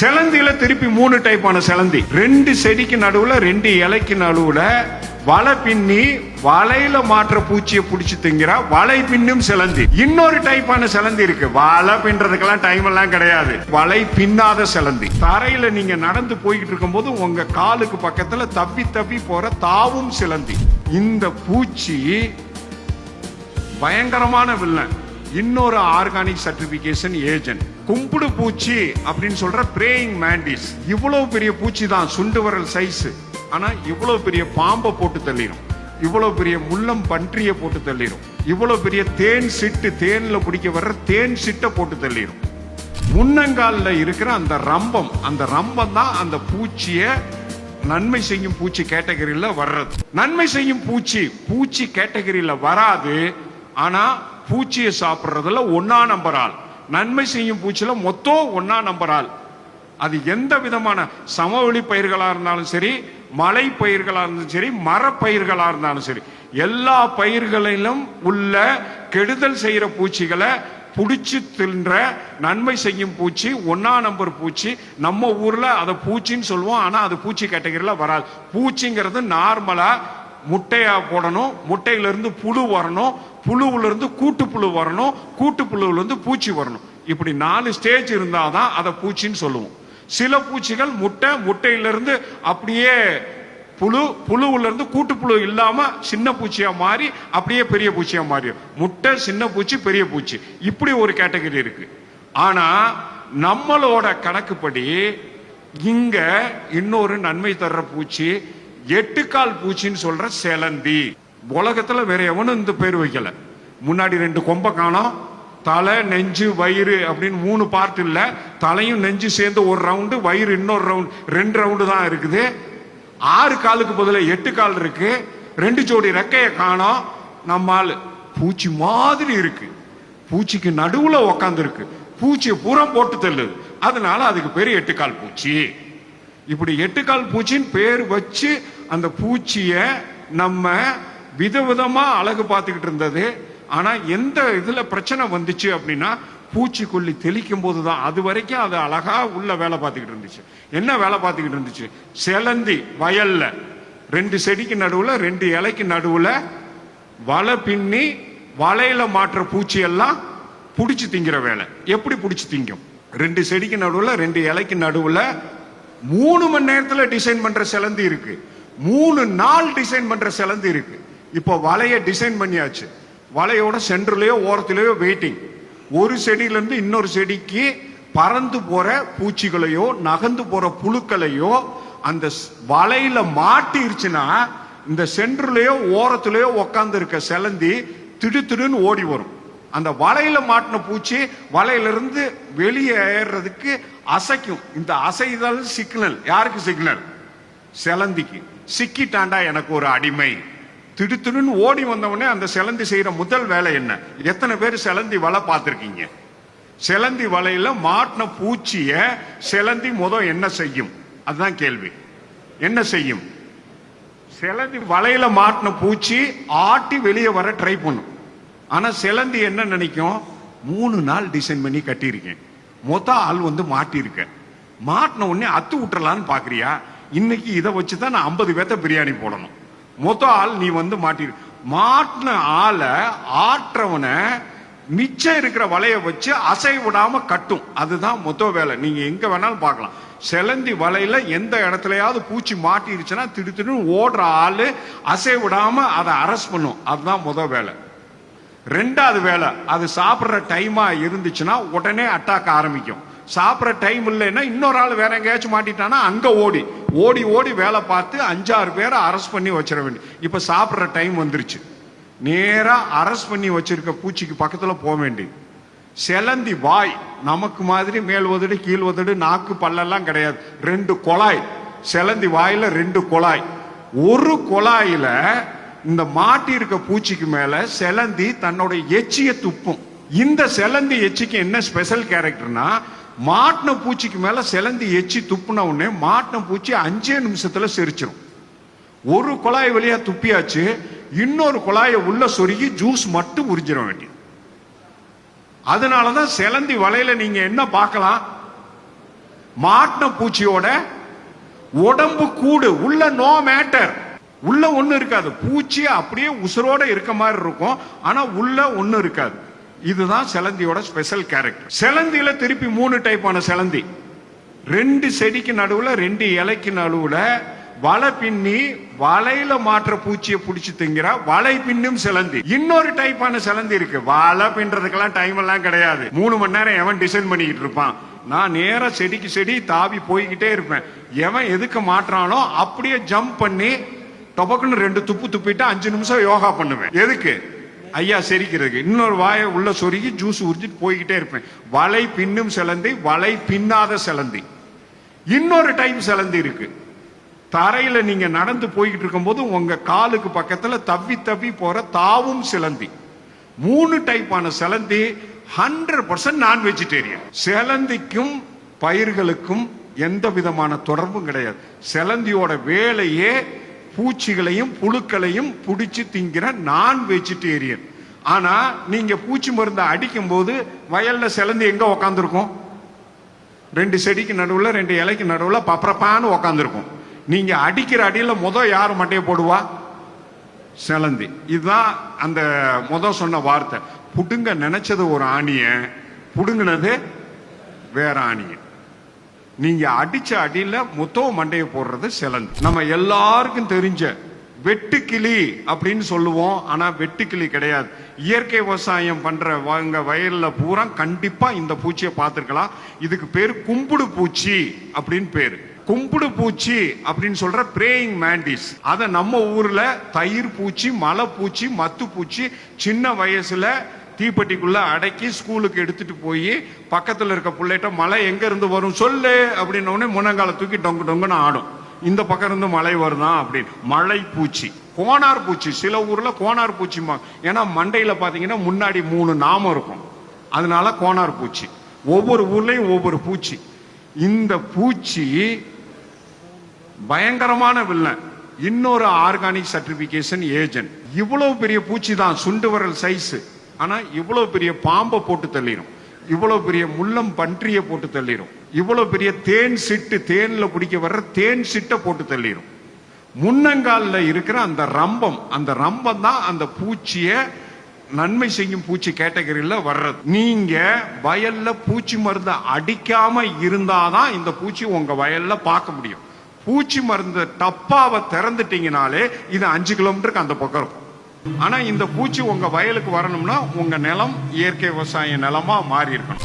செலந்தில திருப்பி 3 டைப்பான செலந்தி. 2 செடிக்கு நடுவுல 2 இலைக்கு நடுவுல வலை பின்னி வலையில மாற்ற பூச்சியை பிடிச்சு திங்கிற வலை பின்னும் செலந்தி. இன்னொரு டைப்பான செலந்தி இருக்கு. வலை பின்றதுக்கெல்லாம் டைம் எல்லாம் கிடையாது. வலை பின்னாத செலந்தி. தரையில நீங்க நடந்து போய்கிட்டு இருக்கும் போது உங்க காலுக்கு பக்கத்துல தப்பி தப்பி போற தாவும் செலந்தி. இந்த பூச்சி பயங்கரமான வில்லன். இன்னொரு ஆர்கானிக் சர்டிபிகேஷன் ஏஜென்ட். கும்பிடு பூச்சி அப்படின்னு சொல்ற பிரேயிங் மேண்டிஸ். இவ்வளவு பெரிய பூச்சி தான், சுண்டு வரல் சைஸ். ஆனா இவ்வளவு பெரிய பாம்பை போட்டு தள்ளிடும், இவ்வளவு பெரிய முள்ளம் பன்றியை போட்டு தள்ளிடும், இவ்வளவு பெரிய தேன் சிட்டு, தேன்ல பிடிக்க வர்ற தேன் சிட்டை போட்டு தள்ளிடும். முன்னங்கால இருக்கிற அந்த ரம்பம், அந்த ரம்பம் தான் அந்த பூச்சிய நன்மை செய்யும் பூச்சி கேட்டகரியில வர்றது. நன்மை செய்யும் பூச்சி பூச்சி கேட்டகரியில வராது. ஆனா பூச்சியை சாப்பிடுறதுல 1ஆம் நம்பர் ஆள். நன்மை செய்யும் பூச்சியில மொத்தம் 1ஆம் நம்பர் ஆள். அது எந்த விதமான சமவெளி பயிர்களா இருந்தாலும் சரி, மலை பயிர்களா இருந்தாலும் சரி, மரப்பயிர்களா இருந்தாலும் சரி, எல்லா பயிர்களிலும் உள்ள கெடுதல் செய்யற பூச்சிகளை புடிச்சு தின்ற நன்மை செய்யும் பூச்சி 1ஆம் நம்பர் பூச்சி. நம்ம ஊர்ல அதை பூச்சின்னு சொல்லுவோம். ஆனா அது பூச்சி கேட்டகரியில வராது. பூச்சிங்கிறது நார்மலா முட்டையா போடணும், முட்டையிலிருந்து புழு வரணும், புழுவுல இருந்து கூட்டுப்புழு வரணும், கூட்டுப்புழுவுல இருந்து பூச்சி வரணும். இப்படி 4 ஸ்டேஜ் இருந்தாதான் அதை பூச்சின்னு சொல்லுவோம். சில பூச்சிகள் முட்டையிலிருந்து அப்படியே புழுவுல இருந்து கூட்டுப்புழு இல்லாம சின்ன பூச்சியா மாறி அப்படியே பெரிய பூச்சியா மாறி, முட்டை, சின்ன பூச்சி, பெரிய பூச்சி, இப்படி ஒரு கேட்டகரி இருக்கு. ஆனா நம்மளோட கணக்குப்படி இங்க இன்னொரு நன்மை தர்ற பூச்சி 8 கால் பூச்சின்னு சொல்ற செலந்தி. உலகத்துல வேற எவனும் இந்த பேர் வைக்கல. முன்னாடி 2 கொம்பை காணோம், தலை, நெஞ்சு, வயிறு அப்படின்னு 3 பார்ட் இல்ல. தலையும் நெஞ்சு சேர்ந்து ஒரு ரவுண்டு, வயிறு இன்னொரு ரவுண்டு, 2 ரவுண்டு தான் இருக்குது. 6 காலுக்கு பதில 8 கால் இருக்கு. 2 ஜோடி ரெக்கைய காணோம். நம்மால் பூச்சி மாதிரி இருக்கு. பூச்சிக்கு நடுவுல உக்காந்து இருக்கு. பூச்சியை புறம் போட்டு தள்ளுது. அதனால அதுக்கு பேரு 8 கால் பூச்சி. இப்படி 8 கால் பூச்சின்னு பேர் வச்சு அந்த பூச்சிய நம்ம விதவிதமா அழகு பார்த்துக்கிட்டு இருந்தது. ஆனா எந்த இதுல பிரச்சனை வந்துச்சு அப்படின்னா, பூச்சிக்கொல்லி தெளிக்கும் போதுதான். அது வரைக்கும் அது அழகா உள்ள வேலை பார்த்துக்கிட்டு இருந்துச்சு. என்ன வேலை பார்த்துக்கிட்டு இருந்துச்சு? செலந்தி வயல்ல 2 செடிக்கு நடுவுல 2 இலைக்கு நடுவுல வலை பின்னி வலையில மாற்ற பூச்சி எல்லாம் புடிச்சு திங்கிற வேலை. எப்படி புடிச்சு திங்கும்? 2 செடிக்கு நடுவுல 2 இலைக்கு நடுவுல 3 மணி நேரத்துல டிசைன் பண்ற செலந்தி இருக்கு. 3 நாள் டிசைன் பண்ற செலந்தி இருக்கு. இப்போ வலைய டிசைன் பண்ணியாச்சு. வலையோட சென்டர்லயோ ஓரத்திலேயோ வெயிட்டிங். ஒரு செடியில இருந்து இன்னொரு செடிக்கு பறந்து போற பூச்சிகளையோ நகர்ந்து போற புழுக்களையோ அந்த வலையில மாட்டிருச்சுன்னா, இந்த சென்டர்லயோ ஓரத்திலேயோ உக்காந்து இருக்க செலந்தி திடுன்னு ஓடி வரும். அந்த வலையில மாட்டின பூச்சி வலையிலிருந்து வெளியே ஏறதுக்கு அசைக்கும். இந்த அசைதல் சிக்னல் யாருக்கு? சிக்னல் செலந்திக்கு. சிக்கிட்டாண்டா எனக்கு ஒரு அடிமை. திடுன்னு ஓடி வந்தவொடனே அந்த செலந்தி செய்யற முதல் வேலை என்ன? எத்தனை பேர் செலந்தி வலை பார்த்திருக்கீங்க? செலந்தி வலையில மாட்டின பூச்சிய செலந்தி என்ன செய்யும்? அதுதான் கேள்வி. என்ன செய்யும்? செலந்தி வலையில மாட்டின பூச்சி ஆட்டி வெளியே வர ட்ரை பண்ணும். ஆனா செலந்தி என்ன நினைக்கும்? 3 நாள் டிசைன் பண்ணி கட்டியிருக்கேன், ஆள் மாட்டிருக்க, மாட்டின உடனே அத்து விட்டுறலான்னு பாக்குறியா? இன்னைக்கு இதை வச்சுதான் நான் 50 பேத்த பிரியாணி போடணும். ஆள் நீ மாட்டிரு. மாட்டின ஆளை ஆற்றவனை மிச்சம் இருக்கிற வலைய வச்சு அசை விடாம கட்டும். அதுதான் வேலை. நீங்க எங்க வேணாலும் பார்க்கலாம். செலந்தி வலையில எந்த இடத்துலயாவது பூச்சி மாட்டிருச்சுன்னா திடுன்னு ஓடுற ஆளு அசை விடாம அதை அரெஸ்ட் பண்ணும். அதுதான் வேலை. 2வது வேலை, அது சாப்பிட்ற டைமா இருந்துச்சுன்னா உடனே அட்டாக் ஆரம்பிக்கும். சாப்பிட்ற டைம் இல்லைன்னா இன்னொரு ஆள் வேற எங்கேயாச்சும் மாட்டிட்டானா அங்க ஓடி ஓடி ஓடி வேலை பார்த்து 5-6 பேரை அரெஸ்ட் பண்ணி வச்சிட வேண்டிய. இப்ப சாப்பிட்ற டைம் வந்துருச்சு. நேரா அரெஸ்ட் பண்ணி வச்சிருக்க பூச்சிக்கு பக்கத்துல போக வேண்டியது. செலந்தி வாய் நமக்கு மாதிரி மேல் உதடு கீழ் உதடு நாக்கு பல்லெல்லாம் கிடையாது. 2 குழாய். செலந்தி வாயில 2 குழாய். ஒரு குழாயில இந்த மாட்டி இருக்க பூச்சிக்கு மேல செலந்தி தன்னோட எச்சிய துப்பும். இந்த செலந்தி எச்சிக்கு என்ன ஸ்பெஷல் கேரக்டர்னா, மாட்டின பூச்சிக்கு மேல செலந்தி எச்சி துப்புன உடனே மாட்டின பூச்சி 5 நிமிஷத்துல செரிச்சிடும். ஒரு குழாய் வழியா துப்பியாச்சு, இன்னொரு குழாயை உள்ள சொருகி ஜூஸ் மட்டும் உறிஞ்சிட வேண்டியது. அதனாலதான் செலந்தி வலையில நீங்க என்ன பார்க்கலாம்? மாட்டின பூச்சியோட உடம்பு கூடு உள்ள நோ மேட்டர், உள்ள ஒண்ணு இருக்காது. பூச்சி அப்படியே உசுரோட இருக்க மாதிரி இருக்கும், ஆனா உள்ள ஒண்ணு இருக்காது. இதுதான் சிலந்தியோட ஸ்பெஷல் கேரக்டர். சிலந்தியில திருப்பி 3 டைப்பான சிலந்தி. 2 செடிக்கு நடுவுல 2 இலைக்கு நடுவுல வலை பின்னி வலையில மாற்ற பூச்சியை பிடிச்சி திங்கிற வலை பின்னும் சிலந்தி. இன்னொரு டைப்பான சிலந்தி இருக்கு. வலை பின்றதுக்கெல்லாம் டைம் எல்லாம் கிடையாது. 3 மணி நேரம் எவன் டிசைன் பண்ணிக்கிட்டு இருப்பான். நான் நேரா செடிக்கு செடி தாவி போய்கிட்டே இருப்பேன். எவன் எதுக்கு மாற்றானோ அப்படியே ஜம்ப் பண்ணி டொபக்குன்னு 2 துப்பு துப்பிட்டு 5 நிமிஷம் யோகா பண்ணுவேன். எதுக்கு? ஐயா செரிக்கிறதுக்கு. இன்னொரு வாயை உள்ள சொருகி ஜூஸ் உறிஞ்சிட்டு போய்கிட்டே இருப்பேன். வலை பின்னும் சிலந்தி, வலை பின்னாத சிலந்தி. இன்னொரு டைப் சிலந்தி இருக்கு. தரையில நீங்க நடந்து போய்கிட்டு இருக்கும் போது உங்க காலுக்கு பக்கத்துல தவ்வி தவ்வி போற தாவும் சிலந்தி. 3 டைப்பான சிலந்தி. 100% நான் வெஜிடேரியன். சிலந்திக்கும் பயிர்களுக்கும் எந்த விதமான தொடர்பும் கிடையாது. சிலந்தியோட வேலையே பூச்சிகளையும் புழுக்களையும் பிடிச்சு திங்கிற நான் வெஜிடேரியன். ஆனா நீங்க பூச்சி மருந்து அடிக்கும் போது வயல்ல சிலந்தி எங்க உக்காந்துருக்கும்? 2 செடிக்கு நடுவுல 2 இலைக்கு நடுவுல பப்பரப்பான்னு உக்காந்துருக்கும். நீங்க அடிக்கிற அடியில யாரு மட்டையை போடுவா? சிலந்தி. இதுதான் அந்த சொன்ன வார்த்தை. புடுங்க நினைச்சது ஒரு ஆணிய, புடுங்கினது வேற ஆணிய. நீங்க அடிச்ச அடியில மண்டையை போடுறது சிலந்தி. நம்ம எல்லாருக்கும் தெரிஞ்ச வெட்டுக்கிளி அப்படின்னு சொல்லுவோம். ஆனா வெட்டுக்கிளி கிடையாது. இயற்கை விவசாயம் பண்ற வயல்ல பூரா கண்டிப்பா இந்த பூச்சியை பார்த்திருக்கலாம். இதுக்கு பேரு கும்புடு பூச்சி அப்படின்னு பேரு. கும்புடு பூச்சி அப்படின்னு சொல்ற பிரேயிங் மேண்டிஸ். அத நம்ம ஊர்ல தயிர் பூச்சி, மலை பூச்சி, மத்து பூச்சி சின்ன வயசுல தீப்பெட்டிக்குள்ள அடக்கி ஸ்கூலுக்கு எடுத்துட்டு போய் பக்கத்துல இருக்க பிள்ளைகிட்ட மழை எங்க இருந்து வரும் சொல்லு அப்படின்னு முன்னங்கால தூக்கி டொங்கு டொங்குன்னு ஆடும். இந்த பக்கம் இருந்து மழை வருதான் அப்படின்னு. மழை பூச்சி. கோனார் பூச்சி. சில ஊர்ல கோனார் பூச்சி. ஏன்னா மண்டையில பாத்தீங்கன்னா முன்னாடி 3 நாமம் இருக்கும், அதனால கோனார் பூச்சி. ஒவ்வொரு ஊர்லயும் ஒவ்வொரு பூச்சி. இந்த பூச்சி பயங்கரமான வில்லன். இன்னொரு ஆர்கானிக் சர்டிபிகேஷன் ஏஜென்ட். இவ்வளவு பெரிய பூச்சி தான், சுண்டு விரல் சைஸ். ஆனா இவ்வளவு பெரிய பாம்பை போட்டு தள்ளிடும், இவ்வளவு பெரிய முள்ளம் பன்றியை போட்டு தள்ளிடும், இவ்வளவு பெரிய தேன் சிட்டு, தேன்ல பிடிக்க வர்ற தேன் சிட்டை போட்டு தள்ளிடும். முன்னங்கால இருக்கிற அந்த ரம்பம் தான் அந்த பூச்சிய நன்மை செய்யும் பூச்சி கேட்டகரியில வர்றது. நீங்க வயல்ல பூச்சி மருந்து அடிக்காம இருந்தாதான் இந்த பூச்சி உங்க வயல்ல பார்க்க முடியும். பூச்சி மருந்து டப்பாவை திறந்துட்டீங்கனாலே இது 5 கிலோமீட்டருக்கு அந்த பக்கம் இருக்கும். ஆனா இந்த பூச்சி உங்க வயலுக்கு வரணும்னா உங்க நிலம் இயற்கை விவசாய நிலமா மாறி இருக்கணும்.